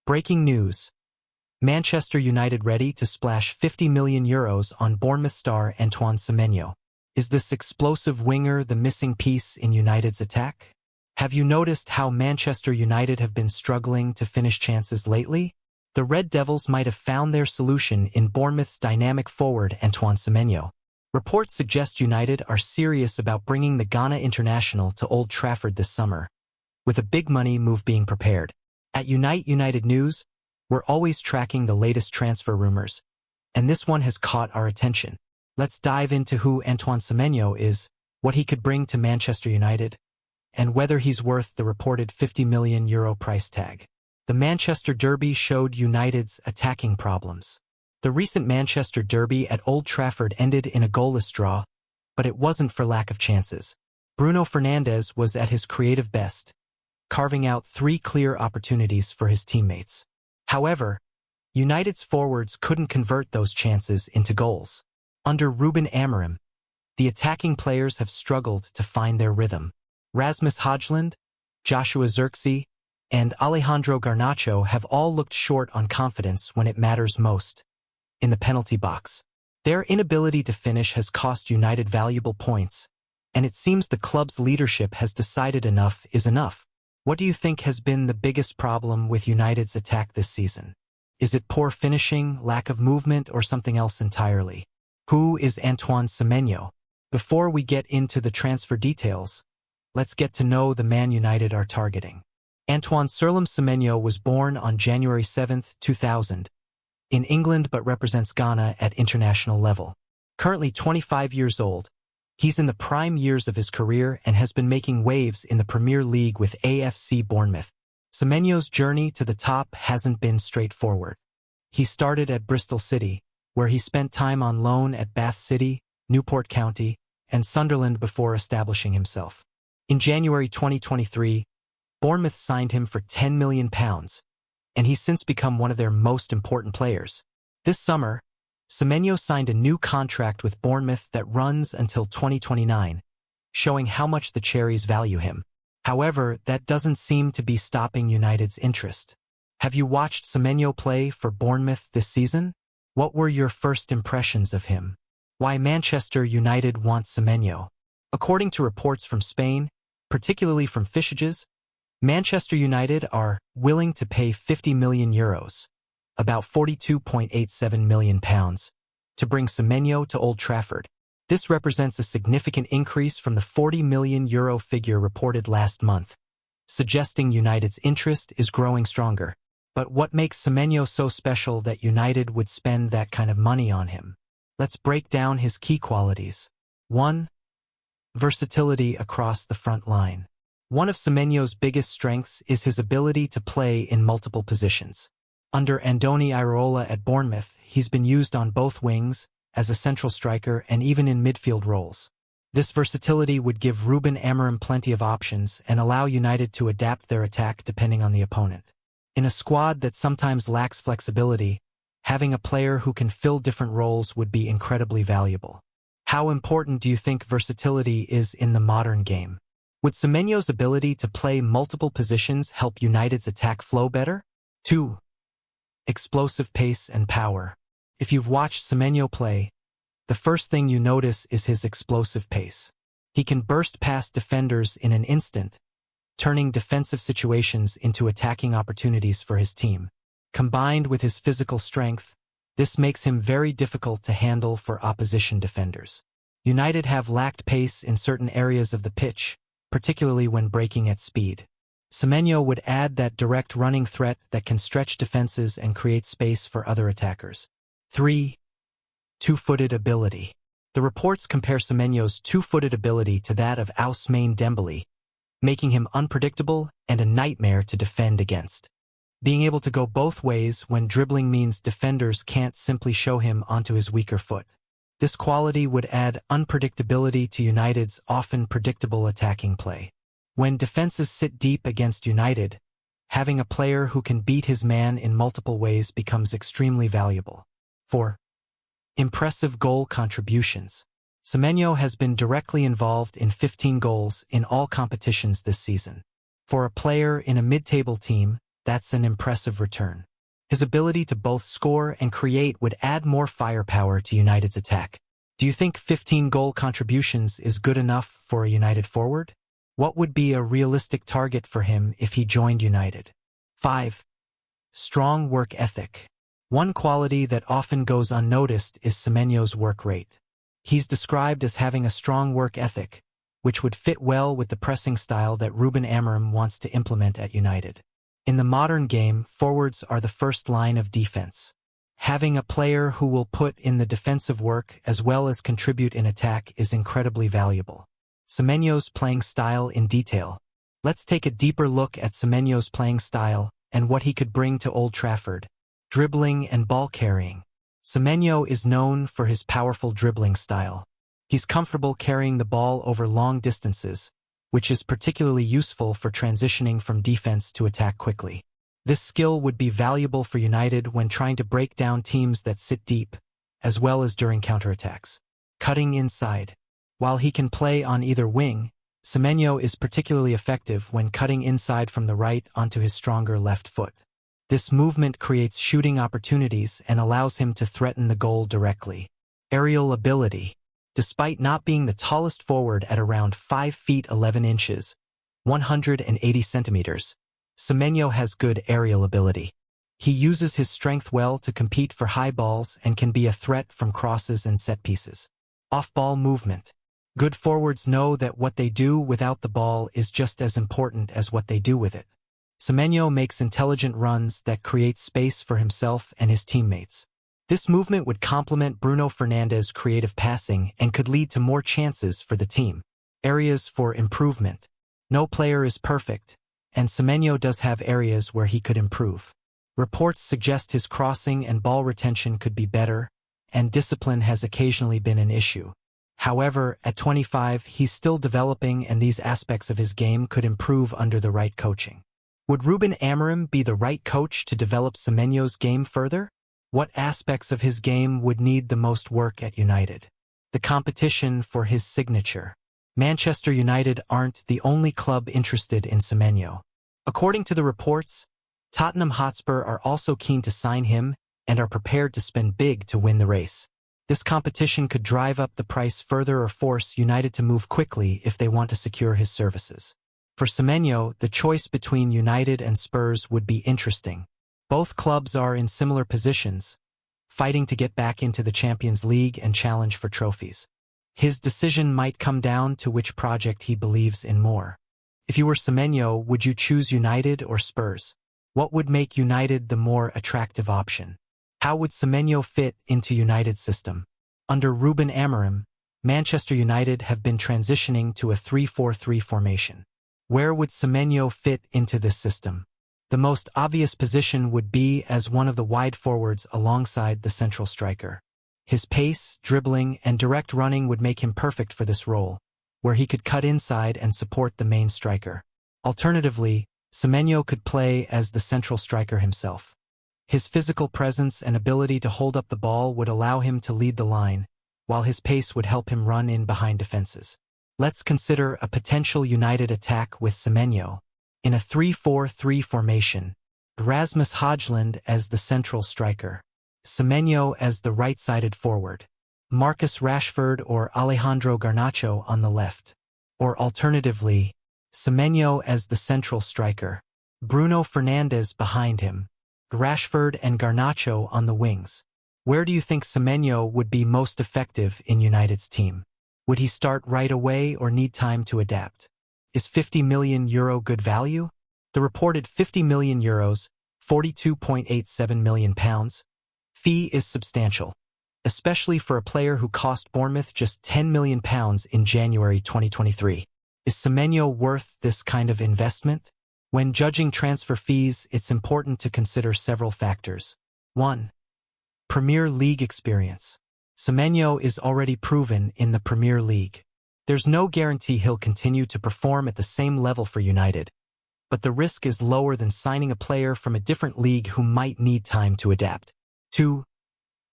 Breaking news. Manchester United ready to splash €50 million on Bournemouth star Antoine Semenyo. Is this explosive winger the missing piece in United's attack? Have you noticed how Manchester United have been struggling to finish chances lately? The Red Devils might have found their solution in Bournemouth's dynamic forward Antoine Semenyo. Reports suggest United are serious about bringing the Ghana international to Old Trafford this summer, with a big money move being prepared. At United News, we're always tracking the latest transfer rumors, and this one has caught our attention. Let's dive into who Antoine Semenyo is, what he could bring to Manchester United, and whether he's worth the reported €50 million price tag. The Manchester Derby showed United's attacking problems. The recent Manchester Derby at Old Trafford ended in a goalless draw, but it wasn't for lack of chances. Bruno Fernandes was at his creative best, carving out 3 clear opportunities for his teammates. However, United's forwards couldn't convert those chances into goals. Under Ruben Amorim, the attacking players have struggled to find their rhythm. Rasmus Højlund, Joshua Zirkzee, and Alejandro Garnacho have all looked short on confidence when it matters most. In the penalty box, their inability to finish has cost United valuable points, and it seems the club's leadership has decided enough is enough. What do you think has been the biggest problem with United's attack this season? Is it poor finishing, lack of movement, or something else entirely? Who is Antoine Semenyo? Before we get into the transfer details, let's get to know the man United are targeting. Antoine Semenyo was born on January 7, 2000, in England but represents Ghana at international level. Currently 25 years old, he's in the prime years of his career and has been making waves in the Premier League with AFC Bournemouth. Semenyo's journey to the top hasn't been straightforward. He started at Bristol City, where he spent time on loan at Bath City, Newport County, and Sunderland before establishing himself. In January 2023, Bournemouth signed him for £10 million, and he's since become one of their most important players. This summer, Semenyo signed a new contract with Bournemouth that runs until 2029, showing how much the Cherries value him. However, that doesn't seem to be stopping United's interest. Have you watched Semenyo play for Bournemouth this season? What were your first impressions of him? Why Manchester United wants Semenyo? According to reports from Spain, particularly from Fishages, Manchester United are willing to pay €50 million, about £42.87 million, to bring Semenyo to Old Trafford. This represents a significant increase from the €40 million figure reported last month, suggesting United's interest is growing stronger. But what makes Semenyo so special that United would spend that kind of money on him? Let's break down his key qualities. 1. Versatility across the front line. One of Semenyo's biggest strengths is his ability to play in multiple positions. Under Ndoye at Bournemouth, he's been used on both wings, as a central striker, and even in midfield roles. This versatility would give Ruben Amorim plenty of options and allow United to adapt their attack depending on the opponent. In a squad that sometimes lacks flexibility, having a player who can fill different roles would be incredibly valuable. How important do you think versatility is in the modern game? Would Semenyo's ability to play multiple positions help United's attack flow better? 2. Explosive pace and power. If you've watched Semenyo play, the first thing you notice is his explosive pace. He can burst past defenders in an instant, turning defensive situations into attacking opportunities for his team. Combined with his physical strength, this makes him very difficult to handle for opposition defenders. United have lacked pace in certain areas of the pitch, particularly when breaking at speed. Semenyo would add that direct running threat that can stretch defenses and create space for other attackers. 3. Two-footed ability. The reports compare Semenyo's two-footed ability to that of Ousmane Dembele, making him unpredictable and a nightmare to defend against. Being able to go both ways when dribbling means defenders can't simply show him onto his weaker foot. This quality would add unpredictability to United's often predictable attacking play. When defenses sit deep against United, having a player who can beat his man in multiple ways becomes extremely valuable. 4. Impressive goal contributions. Semenyo has been directly involved in 15 goals in all competitions this season. For a player in a mid-table team, That's an impressive return. His ability to both score and create would add more firepower to United's attack. Do you think 15 goal contributions is good enough for a United forward? What would be a realistic target for him if he joined United? 5. Strong work ethic. One quality that often goes unnoticed is Semenyo's work rate. He's described as having a strong work ethic, which would fit well with the pressing style that Ruben Amorim wants to implement at United. In the modern game, forwards are the first line of defense. Having a player who will put in the defensive work as well as contribute in attack is incredibly valuable. Semenyo's playing style in detail. Let's take a deeper look at Semenyo's playing style and what he could bring to Old Trafford. Dribbling and ball carrying. Semenyo is known for his powerful dribbling style. He's comfortable carrying the ball over long distances, which is particularly useful for transitioning from defense to attack quickly. This skill would be valuable for United when trying to break down teams that sit deep, as well as during counterattacks. Cutting inside. While he can play on either wing, Semenyo is particularly effective when cutting inside from the right onto his stronger left foot. This movement creates shooting opportunities and allows him to threaten the goal directly. Aerial ability. Despite not being the tallest forward at around 5 feet 11 inches, 180 centimeters, Semenyo has good aerial ability. He uses his strength well to compete for high balls and can be a threat from crosses and set pieces. Off-ball movement. Good forwards know that what they do without the ball is just as important as what they do with it. Semenyo makes intelligent runs that create space for himself and his teammates. This movement would complement Bruno Fernandes' creative passing and could lead to more chances for the team. Areas for improvement. No player is perfect, and Semenyo does have areas where he could improve. Reports suggest his crossing and ball retention could be better, and discipline has occasionally been an issue. However, at 25, he's still developing and these aspects of his game could improve under the right coaching. Would Ruben Amorim be the right coach to develop Semenyo's game further? What aspects of his game would need the most work at United? The competition for his signature. Manchester United aren't the only club interested in Semenyo. According to the reports, Tottenham Hotspur are also keen to sign him and are prepared to spend big to win the race. This competition could drive up the price further or force United to move quickly if they want to secure his services. For Semenyo, the choice between United and Spurs would be interesting. Both clubs are in similar positions, fighting to get back into the Champions League and challenge for trophies. His decision might come down to which project he believes in more. If you were Semenyo, would you choose United or Spurs? What would make United the more attractive option? How would Semenyo fit into United's system? Under Ruben Amorim, Manchester United have been transitioning to a 3-4-3 formation. Where would Semenyo fit into this system? The most obvious position would be as one of the wide forwards alongside the central striker. His pace, dribbling, and direct running would make him perfect for this role, where he could cut inside and support the main striker. Alternatively, Semenyo could play as the central striker himself. His physical presence and ability to hold up the ball would allow him to lead the line, while his pace would help him run in behind defenses. Let's consider a potential United attack with Semenyo. In a 3-4-3 formation, Rasmus Højlund as the central striker, Semenyo as the right-sided forward, Marcus Rashford or Alejandro Garnacho on the left. Or alternatively, Semenyo as the central striker, Bruno Fernandes behind him, Rashford and Garnacho on the wings. Where do you think Semenyo would be most effective in United's team? Would he start right away or need time to adapt? Is €50 million good value? The reported €50 million, £42.87 million, fee is substantial, especially for a player who cost Bournemouth just £10 million in January 2023. Is Semenyo worth this kind of investment? When judging transfer fees, it's important to consider several factors. 1. Premier League experience. Semenyo is already proven in the Premier League. There's no guarantee he'll continue to perform at the same level for United, but the risk is lower than signing a player from a different league who might need time to adapt. 2.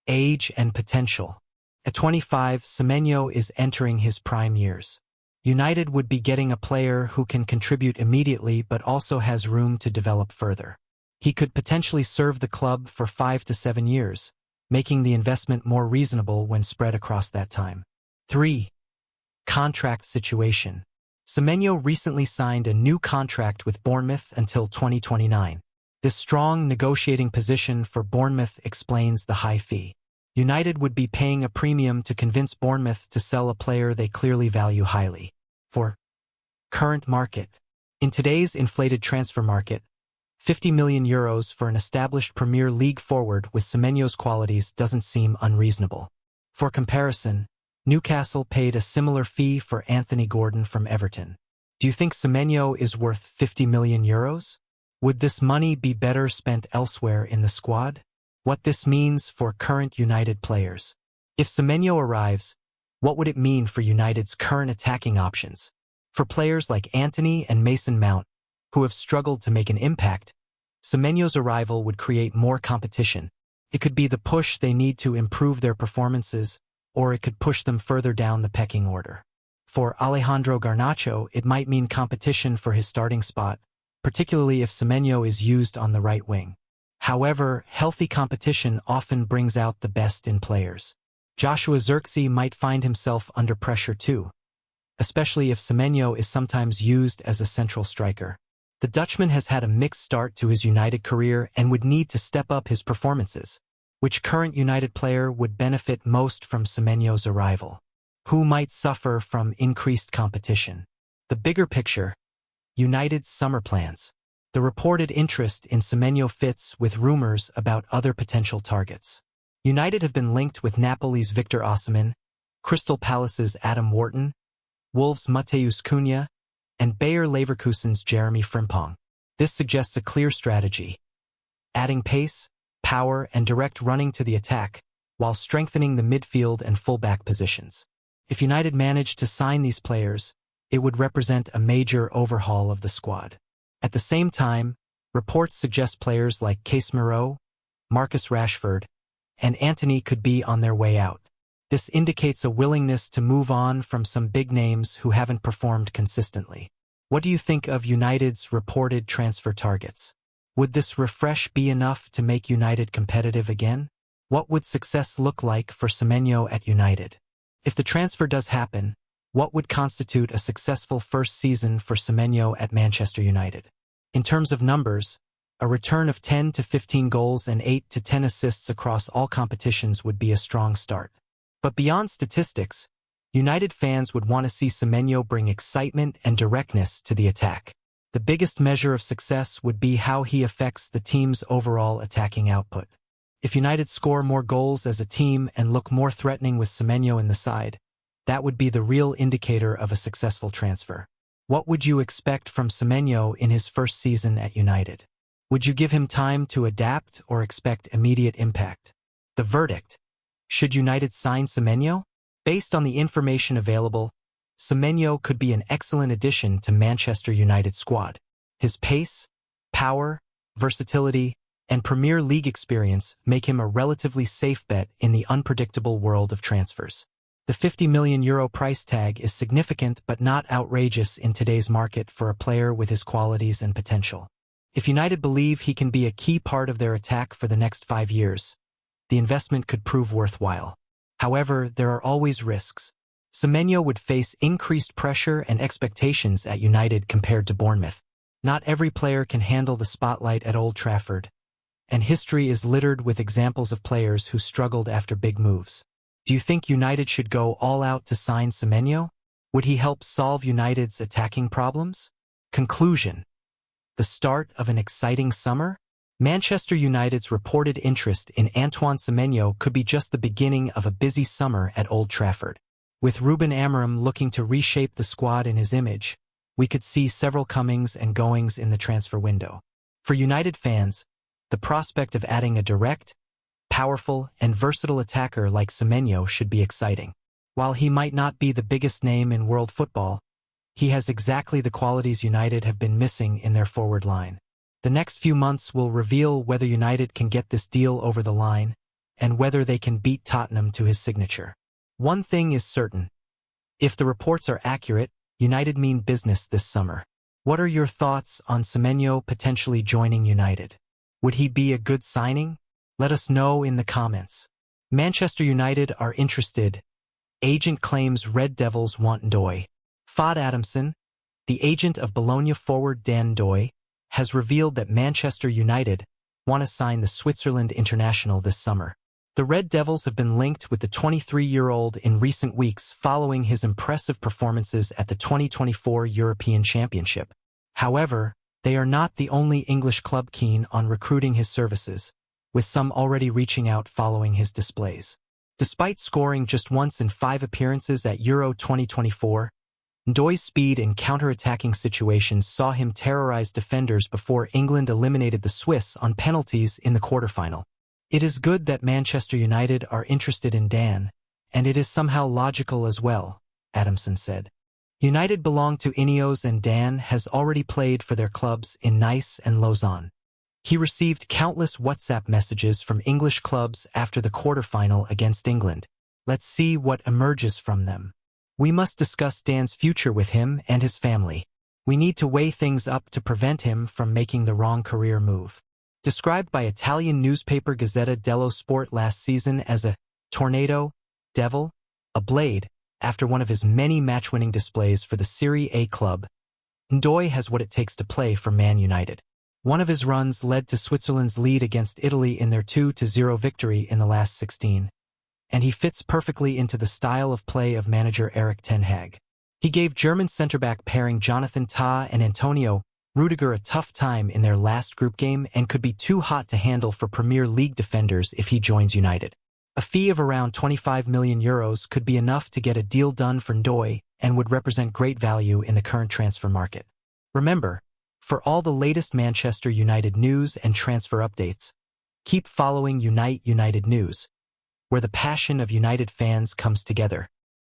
Age and potential. At 25, Semenyo is entering his prime years. United would be getting a player who can contribute immediately but also has room to develop further. He could potentially serve the club for 5 to 7 years, making the investment more reasonable when spread across that time. 3. Contract situation. Semenyo recently signed a new contract with Bournemouth until 2029. This strong negotiating position for Bournemouth explains the high fee. United would be paying a premium to convince Bournemouth to sell a player they clearly value highly. 4. Current market. In today's inflated transfer market, €50 million for an established Premier League forward with Semenyo's qualities doesn't seem unreasonable. For comparison, Newcastle paid a similar fee for Anthony Gordon from Everton. Do you think Semenyo is worth €50 million? Would this money be better spent elsewhere in the squad? What this means for current United players. If Semenyo arrives, what would it mean for United's current attacking options? For players like Antony and Mason Mount, who have struggled to make an impact, Semenyo's arrival would create more competition. It could be the push they need to improve their performances, or it could push them further down the pecking order. For Alejandro Garnacho, it might mean competition for his starting spot, particularly if Semenyo is used on the right wing. However, healthy competition often brings out the best in players. Joshua Zirkzee might find himself under pressure too, especially if Semenyo is sometimes used as a central striker. The Dutchman has had a mixed start to his United career and would need to step up his performances. Which current United player would benefit most from Semenyo's arrival? Who might suffer from increased competition? The bigger picture, United's summer plans. The reported interest in Semenyo fits with rumors about other potential targets. United have been linked with Napoli's Victor Osimhen, Crystal Palace's Adam Wharton, Wolves' Matheus Cunha, and Bayer Leverkusen's Jeremy Frimpong. This suggests a clear strategy, adding pace, power, and direct running to the attack, while strengthening the midfield and fullback positions. If United managed to sign these players, it would represent a major overhaul of the squad. At the same time, reports suggest players like Casemiro, Marcus Rashford, and Antony could be on their way out. This indicates a willingness to move on from some big names who haven't performed consistently. What do you think of United's reported transfer targets? Would this refresh be enough to make United competitive again? What would success look like for Semenyo at United? If the transfer does happen, what would constitute a successful first season for Semenyo at Manchester United? In terms of numbers, a return of 10 to 15 goals and 8 to 10 assists across all competitions would be a strong start. But beyond statistics, United fans would want to see Semenyo bring excitement and directness to the attack. The biggest measure of success would be how he affects the team's overall attacking output. If United score more goals as a team and look more threatening with Semenyo in the side, that would be the real indicator of a successful transfer. What would you expect from Semenyo in his first season at United? Would you give him time to adapt or expect immediate impact? The verdict: should United sign Semenyo? Based on the information available, Semenyo could be an excellent addition to Manchester United's squad. His pace, power, versatility, and Premier League experience make him a relatively safe bet in the unpredictable world of transfers. The €50 million price tag is significant but not outrageous in today's market for a player with his qualities and potential. If United believe he can be a key part of their attack for the next 5 years, the investment could prove worthwhile. However, there are always risks. Semenyo would face increased pressure and expectations at United compared to Bournemouth. Not every player can handle the spotlight at Old Trafford, and history is littered with examples of players who struggled after big moves. Do you think United should go all out to sign Semenyo? Would he help solve United's attacking problems? Conclusion: the start of an exciting summer? Manchester United's reported interest in Antoine Semenyo could be just the beginning of a busy summer at Old Trafford. With Ruben Amorim looking to reshape the squad in his image, we could see several comings and goings in the transfer window. For United fans, the prospect of adding a direct, powerful, and versatile attacker like Semenyo should be exciting. While he might not be the biggest name in world football, he has exactly the qualities United have been missing in their forward line. The next few months will reveal whether United can get this deal over the line and whether they can beat Tottenham to his signature. One thing is certain: if the reports are accurate, United mean business this summer. What are your thoughts on Semenyo potentially joining United? Would he be a good signing? Let us know in the comments. Manchester United are interested. Agent claims Red Devils want Ndoye. Fod Adamson, the agent of Bologna forward Dan Ndoye, has revealed that Manchester United want to sign the Switzerland international this summer. The Red Devils have been linked with the 23-year-old in recent weeks following his impressive performances at the 2024 European Championship. However, they are not the only English club keen on recruiting his services, with some already reaching out following his displays. Despite scoring just once in 5 appearances at Euro 2024, Ndoye's speed in counter-attacking situations saw him terrorize defenders before England eliminated the Swiss on penalties in the quarterfinal. It is good that Manchester United are interested in Dan, and it is somehow logical as well, Adamson said. United belong to Ineos and Dan has already played for their clubs in Nice and Lausanne. He received countless WhatsApp messages from English clubs after the quarterfinal against England. Let's see what emerges from them. We must discuss Dan's future with him and his family. We need to weigh things up to prevent him from making the wrong career move. Described by Italian newspaper Gazzetta dello Sport last season as a tornado, devil, a blade, after one of his many match-winning displays for the Serie A club, Ndoye has what it takes to play for Man United. One of his runs led to Switzerland's lead against Italy in their 2-0 victory in the last 16. And he fits perfectly into the style of play of manager Erik ten Hag. He gave German centre-back pairing Jonathan Tah and Antonio Rudiger a tough time in their last group game and could be too hot to handle for Premier League defenders if he joins United. A fee of around €25 million could be enough to get a deal done for Ndoye and would represent great value in the current transfer market. Remember, for all the latest Manchester United news and transfer updates, keep following Unite United News, where the passion of United fans comes together.